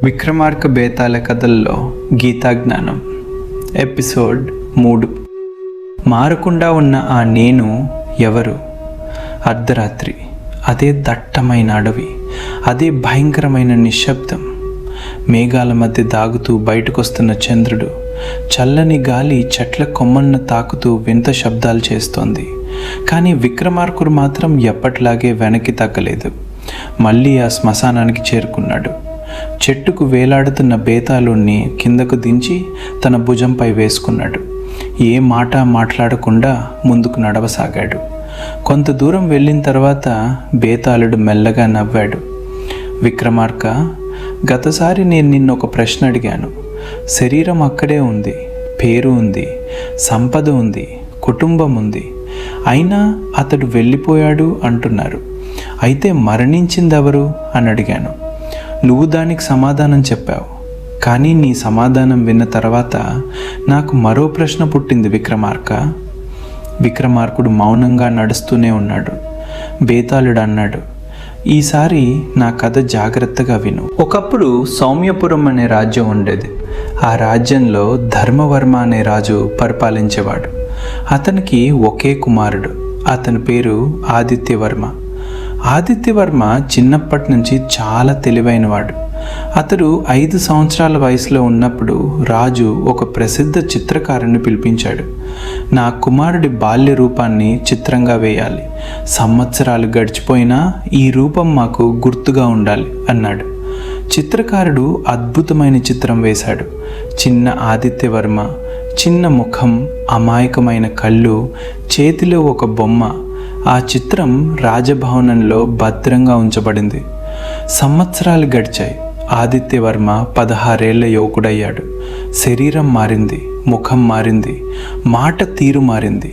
విక్రమార్క బేతాళ కథల్లో గీతాజ్ఞానం ఎపిసోడ్ 3. మారకుండా ఉన్న ఆ నేను ఎవరు? అర్ధరాత్రి, అదే దట్టమైన అడవి, అదే భయంకరమైన నిశ్శబ్దం. మేఘాల మధ్య దాగుతూ బయటకొస్తున్న చంద్రుడు, చల్లని గాలి చెట్ల కొమ్మలను తాకుతూ వింత శబ్దాలు చేస్తోంది. కానీ విక్రమార్కుడు మాత్రం ఎప్పటిలాగే వెనక్కి తగ్గలేదు. మళ్ళీ ఆ శ్మశానానికి చేరుకున్నాడు. చెట్టుకు వేలాడుతున్న బేతాళుణ్ణి కిందకు దించి తన భుజంపై వేసుకున్నాడు. ఏ మాట మాట్లాడకుండా ముందుకు నడవసాగాడు. కొంత దూరం వెళ్ళిన తర్వాత బేతాళుడు మెల్లగా నవ్వాడు. విక్రమార్క, గతసారి నేను నిన్ను ఒక ప్రశ్న అడిగాను. శరీరం అక్కడే ఉంది, పేరు ఉంది, సంపద ఉంది, కుటుంబం ఉంది. అయినా అతడు వెళ్ళిపోయాడు అంటున్నారు. అయితే మరణించిందెవరు అని అడిగాను. నువ్వు దానికి సమాధానం చెప్పావు. కానీ నీ సమాధానం విన్న తర్వాత నాకు మరో ప్రశ్న పుట్టింది విక్రమార్క. విక్రమార్కుడు మౌనంగా నడుస్తూనే ఉన్నాడు. బేతాళుడు అన్నాడు, ఈసారి నా కథ జాగ్రత్తగా విను. ఒకప్పుడు సౌమ్యపురం అనే రాజ్యం ఉండేది. ఆ రాజ్యంలో ధర్మవర్మ అనే రాజు పరిపాలించేవాడు. అతనికి ఒకే కుమారుడు. అతని పేరు ఆదిత్యవర్మ. ఆదిత్యవర్మ చిన్నప్పటి నుంచి చాలా తెలివైనవాడు. అతడు 5 సంవత్సరాల వయసులో ఉన్నప్పుడు రాజు ఒక ప్రసిద్ధ చిత్రకారుని పిలిపించాడు. నా కుమారుడి బాల్య రూపాన్ని చిత్రంగా వేయాలి. సంవత్సరాలు గడిచిపోయినా ఈ రూపం మాకు గుర్తుగా ఉండాలి అన్నాడు. చిత్రకారుడు అద్భుతమైన చిత్రం వేశాడు. చిన్న ఆదిత్యవర్మ, చిన్న ముఖం, అమాయకమైన కళ్ళు, చేతిలో ఒక బొమ్మ. ఆ చిత్రం రాజభవనంలో భద్రంగా ఉంచబడింది. సంవత్సరాలు గడిచాయి. ఆదిత్యవర్మ 16 ఏళ్ల యువకుడయ్యాడు. శరీరం మారింది, ముఖం మారింది, మాట తీరు మారింది.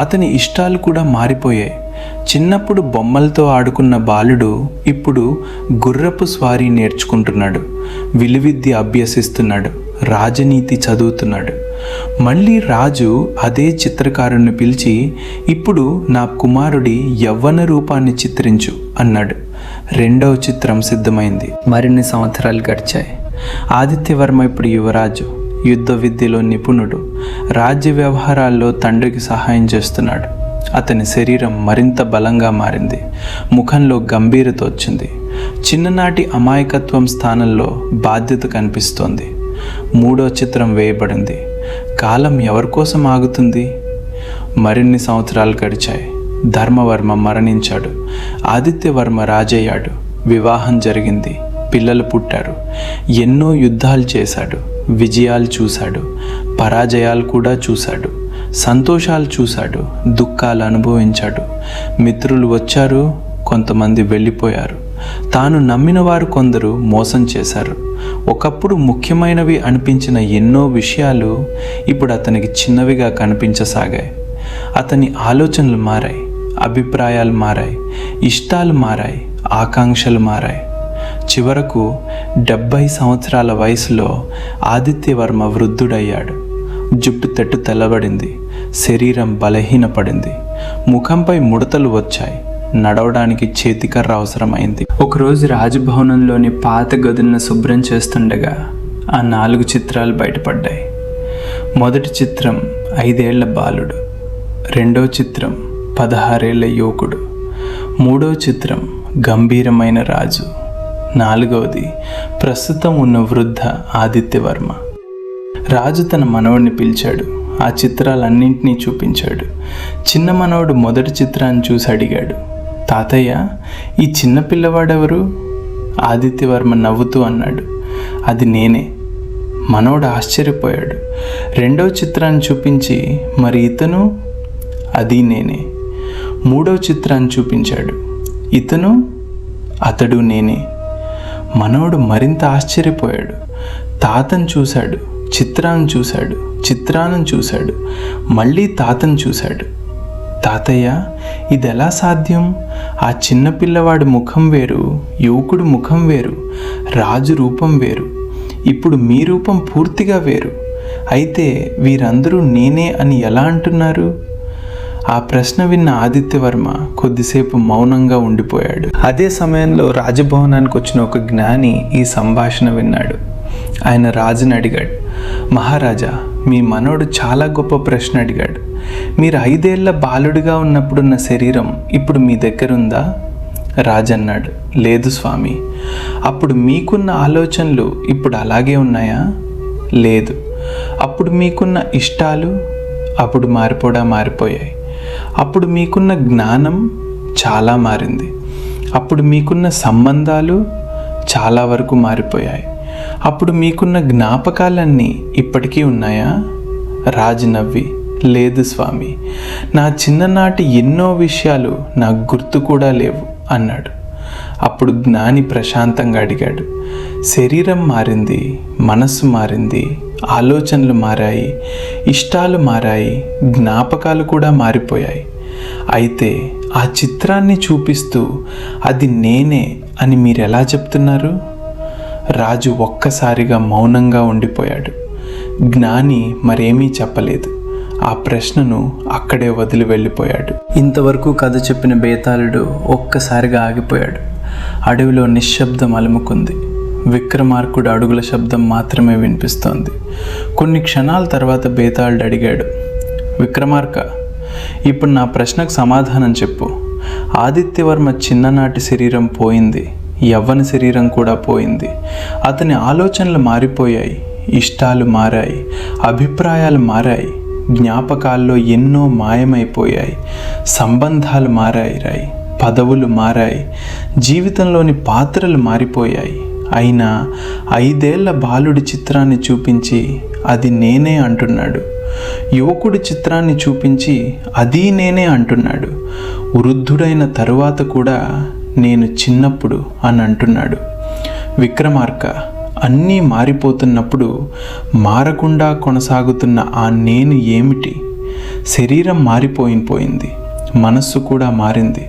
అతని ఇష్టాలు కూడా మారిపోయాయి. చిన్నప్పుడు బొమ్మలతో ఆడుకున్న బాలుడు ఇప్పుడు గుర్రపు స్వారీ నేర్చుకుంటున్నాడు, విలువిద్య అభ్యసిస్తున్నాడు, రాజనీతి చదువుతున్నాడు. మళ్ళీ రాజు అదే చిత్రకారుణ్ణి పిలిచి, ఇప్పుడు నా కుమారుడి యవ్వన రూపాన్ని చిత్రించు అన్నాడు. 2వ చిత్రం సిద్ధమైంది. మరిన్ని సంవత్సరాలు గడిచాయి. ఆదిత్యవర్మ ఇప్పుడు యువరాజు, యుద్ధ విద్యలో నిపుణుడు, రాజ్య వ్యవహారాల్లో తండ్రికి సహాయం చేస్తున్నాడు. అతని శరీరం మరింత బలంగా మారింది. ముఖంలో గంభీరత వచ్చింది. చిన్ననాటి అమాయకత్వం స్థానంలో బాధ్యత కనిపిస్తోంది. 3వ చిత్రం వేయబడింది. కాలం ఎవరి కోసం ఆగుతుంది? మరిన్ని సంవత్సరాలు గడిచాయి. ధర్మవర్మ మరణించాడు. ఆదిత్యవర్మ రాజయ్యాడు. వివాహం జరిగింది. పిల్లలు పుట్టారు. ఎన్నో యుద్ధాలు చేశాడు. విజయాలు చూశాడు, పరాజయాలు కూడా చూశాడు. సంతోషాలు చూశాడు, దుఃఖాలు అనుభవించాడు. మిత్రులు వచ్చారు, కొంతమంది వెళ్ళిపోయారు. తాను నమ్మిన వారు కొందరు మోసం చేశారు. ఒకప్పుడు ముఖ్యమైనవి అనిపించిన ఎన్నో విషయాలు ఇప్పుడు అతనికి చిన్నవిగా కనిపించసాగాయి. అతని ఆలోచనలు మారాయి, అభిప్రాయాలు మారాయి, ఇష్టాలు మారాయి, ఆకాంక్షలు మారాయి. చివరకు 70 సంవత్సరాల వయసులో ఆదిత్యవర్మ వృద్ధుడయ్యాడు. జుట్టు తెట్టు తెల్లబడింది. శరీరం బలహీనపడింది. ముఖంపై ముడతలు వచ్చాయి. నడవడానికి చేతికర్ర అవసరమైంది. ఒకరోజు రాజభవనంలోని పాత గదులను శుభ్రం చేస్తుండగా ఆ 4 చిత్రాలు బయటపడ్డాయి. మొదటి చిత్రం 5 ఏళ్ల బాలుడు. 2వ చిత్రం 16 ఏళ్ల యువకుడు. 3వ చిత్రం గంభీరమైన రాజు. 4వది ప్రస్తుతం ఉన్న వృద్ధ ఆదిత్యవర్మ. రాజు తన మనవడిని పిలిచాడు. ఆ చిత్రాలన్నింటినీ చూపించాడు. చిన్న మనవడు మొదటి చిత్రాన్ని చూసి అడిగాడు, తాతయ్య, ఈ చిన్న పిల్లవాడెవరు? ఆదిత్యవర్మ నవ్వుతూ అన్నాడు, అది నేనే. మనవడు ఆశ్చర్యపోయాడు. 2వ చిత్రాన్ని చూపించి, మరి ఇతను? అది నేనే. 3వ చిత్రాన్ని చూపించాడు. ఇతను? అతడు నేనే. మనవడు మరింత ఆశ్చర్యపోయాడు. తాతను చూశాడు, చిత్రాన్ని చూశాడు, చిత్రాన్ని చూశాడు, మళ్ళీ తాతను చూశాడు. తాతయ్య, ఇది ఎలా సాధ్యం? ఆ చిన్న పిల్లవాడి ముఖం వేరు, యువకుడు ముఖం వేరు, రాజు రూపం వేరు, ఇప్పుడు మీ రూపం పూర్తిగా వేరు. అయితే వీరందరూ నేనే అని ఎలా అంటున్నారు? ఆ ప్రశ్న విన్న ఆదిత్యవర్మ కొద్దిసేపు మౌనంగా ఉండిపోయాడు. అదే సమయంలో రాజభవనానికి వచ్చిన ఒక జ్ఞాని ఈ సంభాషణ విన్నాడు. ఆయన రాజుని అడిగాడు, మహారాజా, మీ మనోడు చాలా గొప్ప ప్రశ్న అడిగాడు. మీరు 5 ఏళ్ల బాలుడిగా ఉన్నప్పుడున్న శరీరం ఇప్పుడు మీ దగ్గర ఉందా? రాజు అన్నాడు, లేదు స్వామి. అప్పుడు మీకున్న ఆలోచనలు ఇప్పుడు అలాగే ఉన్నాయా? లేదు. అప్పుడు మీకున్న ఇష్టాలు అప్పుడు మారిపోయాయి. అప్పుడు మీకున్న జ్ఞానం చాలా మారింది. అప్పుడు మీకున్న సంబంధాలు చాలా వరకు మారిపోయాయి. అప్పుడు మీకున్న జ్ఞాపకాలన్నీ ఇప్పటికీ ఉన్నాయా? రాజు నవ్వి, లేదు స్వామి, నా చిన్ననాటి ఎన్నో విషయాలు నాకు గుర్తు కూడా లేవు అన్నాడు. అప్పుడు జ్ఞాని ప్రశాంతంగా అడిగాడు, శరీరం మారింది, మనస్సు మారింది, ఆలోచనలు మారాయి, ఇష్టాలు మారాయి, జ్ఞాపకాలు కూడా మారిపోయాయి. అయితే ఆ చిత్రాన్ని చూపిస్తూ అది నేనే అని మీరు ఎలా చెప్తున్నారు? రాజు ఒక్కసారిగా మౌనంగా ఉండిపోయాడు. జ్ఞాని మరేమీ చెప్పలేదు. ఆ ప్రశ్నను అక్కడే వదిలి వెళ్ళిపోయాడు. ఇంతవరకు కథ చెప్పిన బేతాళుడు ఒక్కసారిగా ఆగిపోయాడు. అడవిలో నిశ్శబ్దం అలుముకుంది. విక్రమార్కుడు అడుగుల శబ్దం మాత్రమే వినిపిస్తోంది. కొన్ని క్షణాల తర్వాత బేతాళుడు అడిగాడు, విక్రమార్క, ఇప్పుడు నా ప్రశ్నకు సమాధానం చెప్పు. ఆదిత్యవర్మ చిన్ననాటి శరీరం పోయింది, యవ్వన శరీరం కూడా పోయింది. అతని ఆలోచనలు మారిపోయాయి, ఇష్టాలు మారాయి, అభిప్రాయాలు మారాయి, జ్ఞాపకాల్లో ఎన్నో మాయమైపోయాయి, సంబంధాలు మారాయి, పదవులు మారాయి, జీవితంలోని పాత్రలు మారిపోయాయి. అయినా 5 ఏళ్ల బాలుడి చిత్రాన్ని చూపించి అది నేనే అంటున్నాడు. యువకుడి చిత్రాన్ని చూపించి అది నేనే అంటున్నాడు. వృద్ధుడైన తరువాత కూడా నేను చిన్నప్పుడు అని అంటున్నాడు. విక్రమార్క, అన్నీ మారిపోతున్నప్పుడు మారకుండా కొనసాగుతున్న ఆ నేను ఏమిటి? శరీరం మారిపోయింది, మనస్సు కూడా మారింది,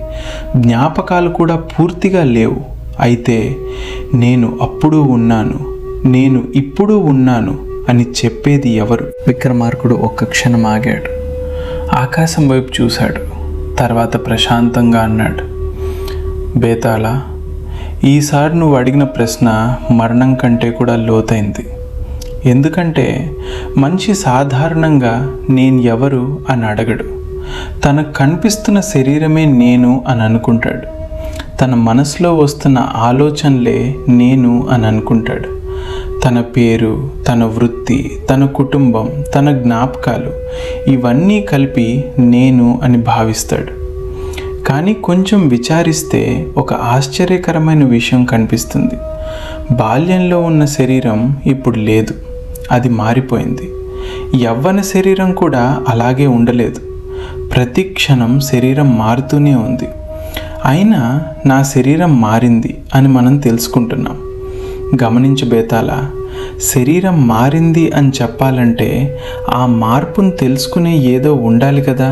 జ్ఞాపకాలు కూడా పూర్తిగా లేవు. అయితే నేను అప్పుడు ఉన్నాను, నేను ఇప్పుడు ఉన్నాను అని చెప్పేది ఎవరు? విక్రమార్కుడు ఒక్క క్షణం ఆగాడు. ఆకాశం వైపు చూశాడు. తర్వాత ప్రశాంతంగా అన్నాడు, బేతాళ, ఈసారి నువ్వు అడిగిన ప్రశ్న మరణం కంటే కూడా లోతైంది. ఎందుకంటే మనిషి సాధారణంగా నేను ఎవరు అని అడగడు. తనకు కనిపిస్తున్న శరీరమే నేను అని అనుకుంటాడు. తన మనసులో వస్తున్న ఆలోచనలే నేను అని అనుకుంటాడు. తన పేరు, తన వృత్తి, తన కుటుంబం, తన జ్ఞాపకాలు ఇవన్నీ కలిపి నేను అని భావిస్తాడు. కానీ కొంచెం విచారిస్తే ఒక ఆశ్చర్యకరమైన విషయం కనిపిస్తుంది. బాల్యంలో ఉన్న శరీరం ఇప్పుడు లేదు, అది మారిపోయింది. యవ్వన శరీరం కూడా అలాగే ఉండలేదు. ప్రతి క్షణం శరీరం మారుతూనే ఉంది. అయినా నా శరీరం మారింది అని మనం తెలుసుకుంటున్నాం. గమనించు బేతాళ, శరీరం మారింది అని చెప్పాలంటే ఆ మార్పును తెలుసుకునే ఏదో ఉండాలి కదా.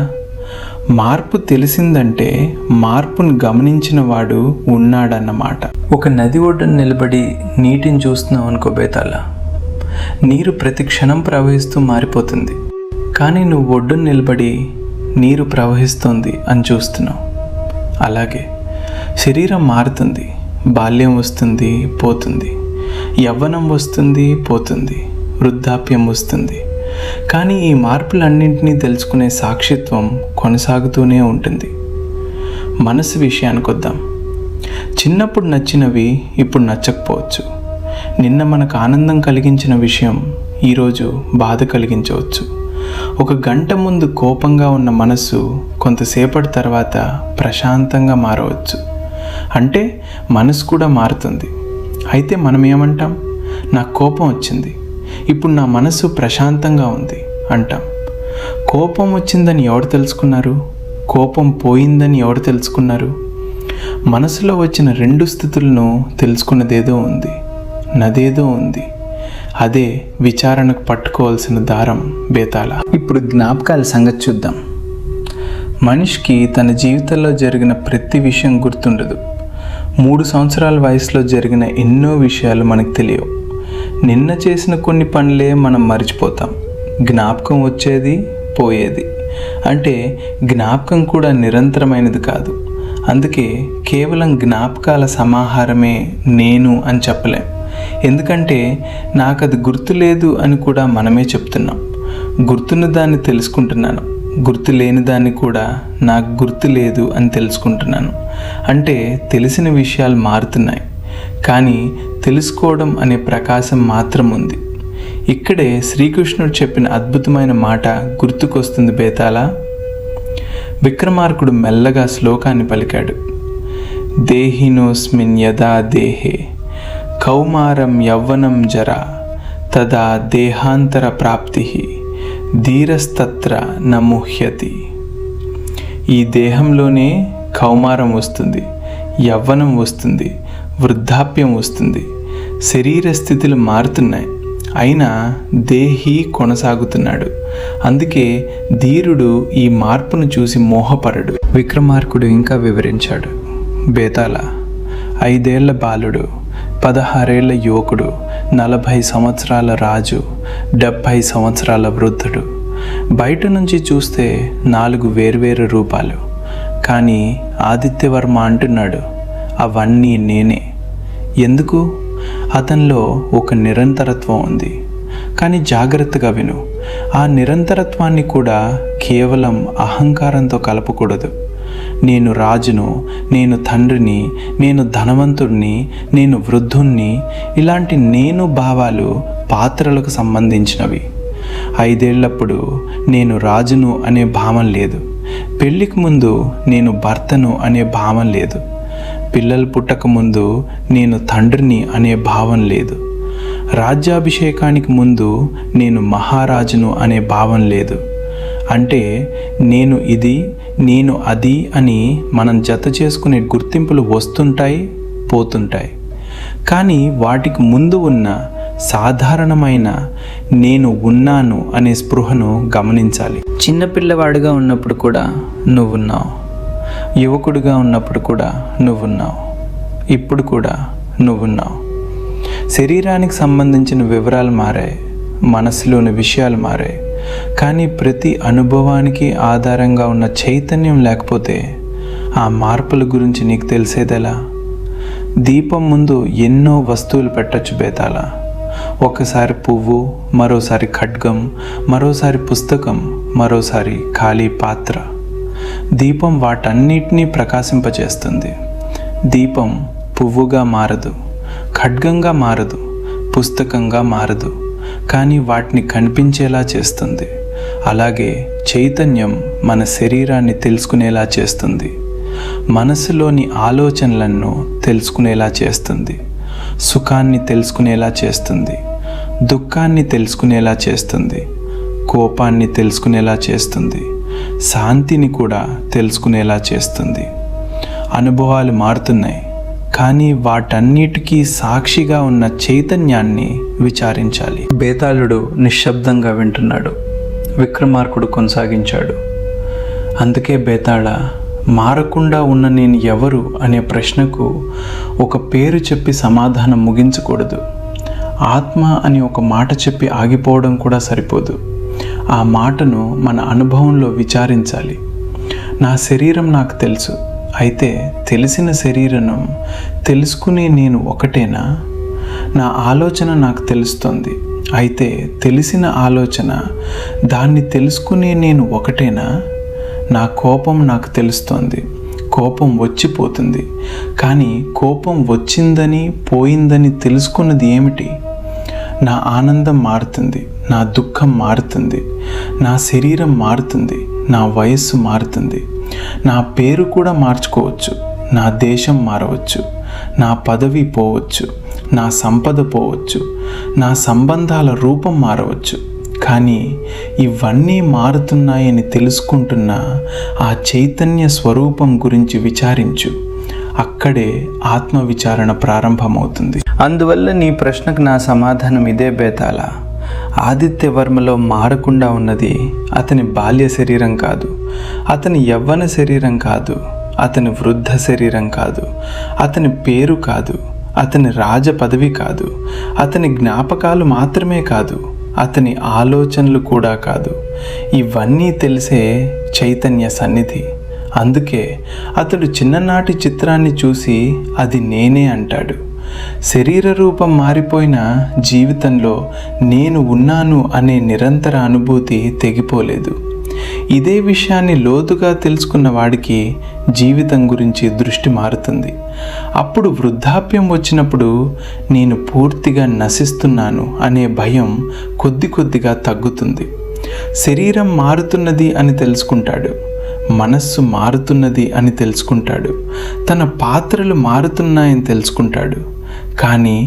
మార్పు తెలిసిందంటే మార్పును గమనించిన వాడు ఉన్నాడన్నమాట. ఒక నది ఒడ్డున నిలబడి నీటిని చూస్తున్నావు అనుకో బేతాళ, నీరు ప్రతి క్షణం ప్రవహిస్తూ మారిపోతుంది. కానీ నువ్వు ఒడ్డున నిలబడి నీరు ప్రవహిస్తోంది అని చూస్తున్నావు. అలాగే శరీరం మారుతుంది. బాల్యం వస్తుంది, పోతుంది. యవ్వనం వస్తుంది, పోతుంది. వృద్ధాప్యం వస్తుంది. కానీ ఈ మార్పులన్నింటినీ తెలుసుకునే సాక్షిత్వం కొనసాగుతూనే ఉంటుంది. మనసు విషయానికి వద్దాం. చిన్నప్పుడు నచ్చినవి ఇప్పుడు నచ్చకపోవచ్చు. నిన్న మనకు ఆనందం కలిగించిన విషయం ఈరోజు బాధ కలిగించవచ్చు. ఒక గంట ముందు కోపంగా ఉన్న మనసు కొంతసేపటి తర్వాత ప్రశాంతంగా మారవచ్చు. అంటే మనసు కూడా మారుతుంది. అయితే మనం ఏమంటాం? నాకు కోపం వచ్చింది, ఇప్పుడు నా మనసు ప్రశాంతంగా ఉంది అంటాం. కోపం వచ్చిందని ఎవరు తెలుసుకున్నారు? కోపం పోయిందని ఎవరు తెలుసుకున్నారు? మనసులో వచ్చిన 2 స్థితులను తెలుసుకున్నదేదో ఉంది, నదేదో ఉంది. అదే విచారణకు పట్టుకోవాల్సిన దారం బేతాళ. ఇప్పుడు జ్ఞాపకాల సంగతి చూద్దాం. మనిషికి తన జీవితంలో జరిగిన ప్రతి విషయం గుర్తుండదు. 3 సంవత్సరాల వయసులో జరిగిన ఎన్నో విషయాలు మనకు తెలియవు. నిన్న చేసిన కొన్ని పనులే మనం మర్చిపోతాం. జ్ఞాపకం వచ్చేది, పోయేది. అంటే జ్ఞాపకం కూడా నిరంతరమైనది కాదు. అందుకే కేవలం జ్ఞాపకాల సమాహారమే నేను అని చెప్పలేం. ఎందుకంటే నాకు అది గుర్తులేదు అని కూడా మనమే చెప్తున్నాం. గుర్తున్న దాన్ని తెలుసుకుంటున్నాను, గుర్తు లేని దాన్ని కూడా నాకు గుర్తు లేదు అని తెలుసుకుంటున్నాను. అంటే తెలిసిన విషయాలు మారుతున్నాయి, కానీ తెలుసుకోవడం అనే ప్రకాశం మాత్రం ఉంది. ఇక్కడే శ్రీకృష్ణుడు చెప్పిన అద్భుతమైన మాట గుర్తుకొస్తుంది బేతాళ. విక్రమార్కుడు మెల్లగా శ్లోకాన్ని పలికాడు. దేహినోస్మిన్ యదా దేహే కౌమారం యవ్వనం జరా తదా దేహాంతర ప్రాప్తి ధీరస్తత్ర నముహ్యతి. ఈ దేహంలోనే కౌమారం వస్తుంది, యవ్వనం వస్తుంది, వృద్ధాప్యం వస్తుంది, శరీర స్థితులు మారుతున్నాయి, అయినా దేహి కొనసాగుతున్నాడు. అందుకే ధీరుడు ఈ మార్పును చూసి మోహపరడు. విక్రమార్కుడు ఇంకా వివరించాడు. బేతాళ, 5 ఏళ్ల బాలుడు, 16 ఏళ్ల యువకుడు, 40 సంవత్సరాల రాజు, 70 సంవత్సరాల వృద్ధుడు. బయట నుంచి చూస్తే 4 వేర్వేరు రూపాలు. కానీ ఆదిత్యవర్మ అంటున్నాడు, అవన్నీ నేనే. ఎందుకు? అతనిలో ఒక నిరంతరత్వం ఉంది. కానీ జాగ్రత్తగా విను, ఆ నిరంతరత్వాన్ని కూడా కేవలం అహంకారంతో కలపకూడదు. నేను రాజును, నేను తండ్రిని, నేను ధనవంతుడిని, నేను వృద్ధుణ్ణి, ఇలాంటి నేను భావాలు పాత్రలకు సంబంధించినవి. 5 ఏళ్లప్పుడు నేను రాజును అనే భావం లేదు. పెళ్ళికి ముందు నేను భర్తను అనే భావం లేదు. పిల్లలు పుట్టక ముందు నేను తండ్రిని అనే భావం లేదు. రాజ్యాభిషేకానికి ముందు నేను మహారాజును అనే భావం లేదు. అంటే నేను ఇది, నేను అది అని మనం జత చేసుకునే గుర్తింపులు వస్తుంటాయి, పోతుంటాయి. కానీ వాటికి ముందు ఉన్న సాధారణమైన నేను ఉన్నాను అనే స్పృహను గమనించాలి. చిన్నపిల్లవాడిగా ఉన్నప్పుడు కూడా నువ్వున్నావు, యువకుడిగా ఉన్నప్పుడు కూడా నువ్వున్నావు, ఇప్పుడు కూడా నువ్వున్నావు. శరీరానికి సంబంధించిన వివరాలు మారాయి, మనసులోని విషయాలు మారాయి, కానీ ప్రతి అనుభవానికి ఆధారంగా ఉన్న చైతన్యం లేకపోతే ఆ మార్పుల గురించి నీకు తెలిసేదెలా? దీపం ముందు ఎన్నో వస్తువులు పెట్టచ్చు బేతాళ. ఒకసారి పువ్వు, మరోసారి ఖడ్గం, మరోసారి పుస్తకం, మరోసారి ఖాళీ పాత్ర. దీపం వాటన్నిటినీ ప్రకాశింపచేస్తుంది. దీపం పువ్వుగా మారదు, ఖడ్గంగా మారదు, పుస్తకంగా మారదు, కానీ వాటిని కనిపించేలా చేస్తుంది. అలాగే చైతన్యం మన శరీరాన్ని తెలుసుకునేలా చేస్తుంది, మనసులోని ఆలోచనలను తెలుసుకునేలా చేస్తుంది, సుఖాన్ని తెలుసుకునేలా చేస్తుంది, దుఃఖాన్ని తెలుసుకునేలా చేస్తుంది, కోపాన్ని తెలుసుకునేలా చేస్తుంది, శాంతిని కూడా తెలుసుకునేలా చేస్తుంది. అనుభవాలు మారుతున్నాయి, కానీ వాటన్నిటికీ సాక్షిగా ఉన్న చైతన్యాన్ని విచారించాలి. బేతాళుడు నిశ్శబ్దంగా వింటున్నాడు. విక్రమార్కుడు కొనసాగించాడు. అందుకే బేతాళ, మారకుండా ఉన్న నేను ఎవరు అనే ప్రశ్నకు ఒక పేరు చెప్పి సమాధానం ముగించకూడదు. ఆత్మ అని ఒక మాట చెప్పి ఆగిపోవడం కూడా సరిపోదు. ఆ మాటను మన అనుభవంలో విచారించాలి. నా శరీరం నాకు తెలుసు, అయితే తెలిసిన శరీరం తెలుసుకునే నేను ఒకటేనా? నా ఆలోచన నాకు తెలుస్తుంది, అయితే తెలిసిన ఆలోచన దాన్ని తెలుసుకునే నేను ఒకటేనా? నా కోపం నాకు తెలుస్తోంది, కోపం వచ్చిపోతుంది, కానీ కోపం వచ్చిందని పోయిందని తెలుసుకున్నది ఏమిటి? నా ఆనందం మారుతుంది, నా దుఃఖం మారుతుంది, నా శరీరం మారుతుంది, నా వయస్సు మారుతుంది, నా పేరు కూడా మార్చుకోవచ్చు, నా దేశం మారవచ్చు, నా పదవి పోవచ్చు, నా సంపద పోవచ్చు, నా సంబంధాల రూపం మారవచ్చు. కానీ ఇవన్నీ మారుతున్నాయని తెలుసుకుంటున్న ఆ చైతన్య స్వరూపం గురించి విచారించు. అక్కడే ఆత్మవిచారణ ప్రారంభమవుతుంది. అందువల్ల నీ ప్రశ్నకు నా సమాధానం ఇదే బేతాళ. ఆదిత్యవర్మలో మారకుండా ఉన్నది అతని బాల్య శరీరం కాదు, అతని యవ్వన శరీరం కాదు, అతని వృద్ధ శరీరం కాదు, అతని పేరు కాదు, అతని రాజ పదవి కాదు, అతని జ్ఞాపకాలు మాత్రమే కాదు, అతని ఆలోచనలు కూడా కాదు, ఇవన్నీ తెలిసే చైతన్య సన్నిధి. అందుకే అతడు చిన్ననాటి చిత్రాన్ని చూసి అది నేనే అంటాడు. శరీర రూపం మారిపోయిన జీవితంలో నేను ఉన్నాను అనే నిరంతర అనుభూతి తెగిపోలేదు. ఇదే విషయాన్ని లోతుగా తెలుసుకున్న వాడికి జీవితం గురించి దృష్టి మారుతుంది. అప్పుడు వృద్ధాప్యం వచ్చినప్పుడు నేను పూర్తిగా నశిస్తున్నాను అనే భయం కొద్ది కొద్దిగా తగ్గుతుంది. శరీరం మారుతున్నది అని తెలుసుకుంటాడు, మనస్సు మారుతున్నది అని తెలుసుకుంటాడు, తన పాత్రలు మారుతున్నాయని తెలుసుకుంటాడు. కానీ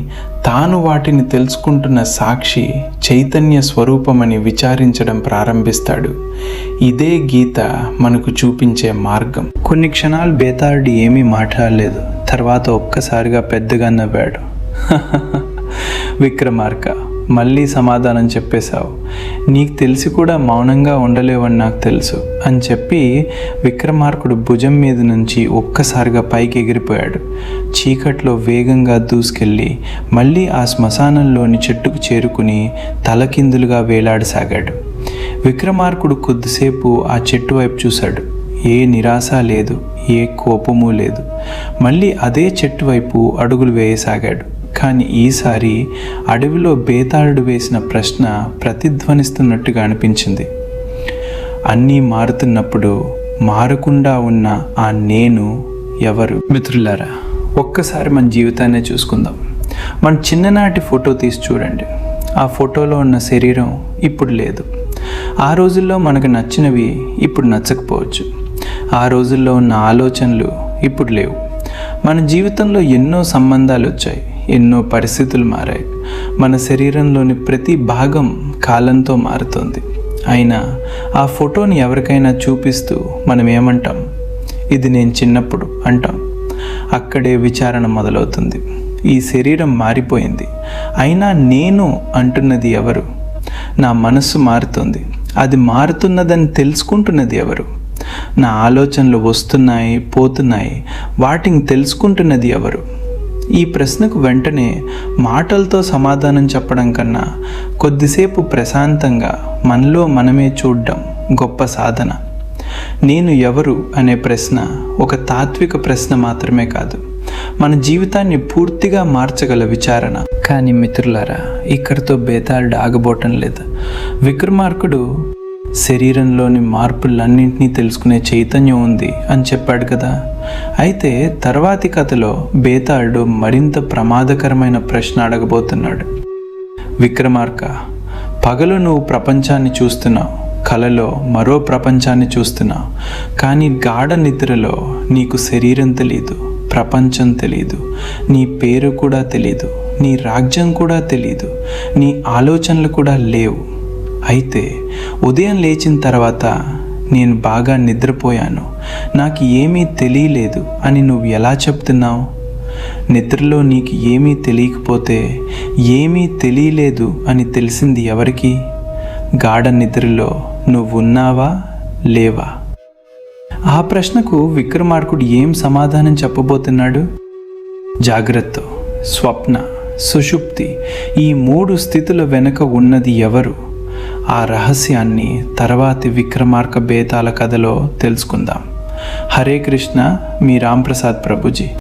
తాను వాటిని తెలుసుకుంటున్న సాక్షి చైతన్య స్వరూపమని విచారించడం ప్రారంభిస్తాడు. ఇదే గీత మనకు చూపించే మార్గం. కొన్ని క్షణాలు బేతాళుడు ఏమీ మాట్లాడలేదు. తర్వాత ఒక్కసారిగా పెద్దగా నవ్వాడు. విక్రమార్క, మళ్ళీ సమాధానం చెప్పేశావు. నీకు తెలిసి కూడా మౌనంగా ఉండలేవని నాకు తెలుసు అని చెప్పి విక్రమార్కుడు భుజం మీద నుంచి ఒక్కసారిగా పైకి ఎగిరిపోయాడు. చీకట్లో వేగంగా దూసుకెళ్ళి మళ్ళీ ఆ శ్మశానంలోని చెట్టుకు చేరుకుని తలకిందులుగా వేలాడసాగాడు. విక్రమార్కుడు కొద్దిసేపు ఆ చెట్టు వైపు చూశాడు. ఏ నిరాశ లేదు, ఏ కోపము లేదు. మళ్ళీ అదే చెట్టు వైపు అడుగులు వేయసాగాడు. కానీ ఈసారి అడవిలో బేతాళుడు వేసిన ప్రశ్న ప్రతిధ్వనిస్తున్నట్టుగా అనిపించింది. అన్నీ మారుతున్నప్పుడు మారకుండా ఉన్న ఆ నేను ఎవరు? మిత్రులారా, ఒక్కసారి మన జీవితాన్నే చూసుకుందాం. మన చిన్ననాటి ఫోటో తీసి చూడండి. ఆ ఫోటోలో ఉన్న శరీరం ఇప్పుడు లేదు. ఆ రోజుల్లో మనకు నచ్చినవి ఇప్పుడు నచ్చకపోవచ్చు. ఆ రోజుల్లో ఉన్న ఆలోచనలు ఇప్పుడు లేవు. మన జీవితంలో ఎన్నో సంబంధాలు వచ్చాయి, ఎన్నో పరిస్థితులు మారాయి. మన శరీరంలోని ప్రతి భాగం కాలంతో మారుతోంది. అయినా ఆ ఫోటోని ఎవరికైనా చూపిస్తూ మనం ఏమంటాం? ఇది నేను చిన్నప్పుడు అంటాం. అక్కడే విచారణ మొదలవుతుంది. ఈ శరీరం మారిపోయింది, అయినా నేను అంటున్నది ఎవరు? నా మనస్సు మారుతుంది. అది మారుతున్నదని తెలుసుకుంటున్నది ఎవరు? నా ఆలోచనలు వస్తున్నాయి, పోతున్నాయి, వాటిని తెలుసుకుంటున్నది ఎవరు? ఈ ప్రశ్నకు వెంటనే మాటలతో సమాధానం చెప్పడం కన్నా కొద్దిసేపు ప్రశాంతంగా మనలో మనమే చూడడం గొప్ప సాధన. నేను ఎవరు అనే ప్రశ్న ఒక తాత్విక ప్రశ్న మాత్రమే కాదు, మన జీవితాన్ని పూర్తిగా మార్చగల విచారణ. కానీ మిత్రులారా, ఇక్కడితో బేతాళుడు ఆగబోవటం లేదు. విక్రమార్కుడు శరీరంలోని మార్పులన్నింటినీ తెలుసుకునే చైతన్యం ఉంది అని చెప్పాడు కదా. అయితే తర్వాతి కథలో బేతాళుడు మరింత ప్రమాదకరమైన ప్రశ్న అడగబోతున్నాడు. విక్రమార్క, పగలు నువ్వు ప్రపంచాన్ని చూస్తున్నావు, కలలో మరో ప్రపంచాన్ని చూస్తున్నావు. కానీ గాఢ నిద్రలో నీకు శరీరం తెలీదు, ప్రపంచం తెలీదు, నీ పేరు కూడా తెలీదు, నీ రాజ్యం కూడా తెలీదు, నీ ఆలోచనలు కూడా లేవు. అయితే ఉదయం లేచిన తర్వాత నేను బాగా నిద్రపోయాను, నాకు ఏమీ తెలియలేదు అని నువ్వు ఎలా చెప్తున్నావు? నిద్రలో నీకు ఏమీ తెలియకపోతే ఏమీ తెలియలేదు అని తెలిసింది ఎవరికి? గాఢ నిద్రలో నువ్వు ఉన్నావా లేవా? ఆ ప్రశ్నకు విక్రమార్కుడు ఏం సమాధానం చెప్పబోతున్నాడు? జాగ్రత్త, స్వప్న, సుషుప్తి, ఈ 3 స్థితుల వెనుక ఉన్నది ఎవరు? ఆ రహస్యాన్ని తర్వాతి విక్రమార్క బేతాళ కథలో తెలుసుకుందాం. హరే కృష్ణ, మీ రాంప్రసాద్ ప్రభుజీ.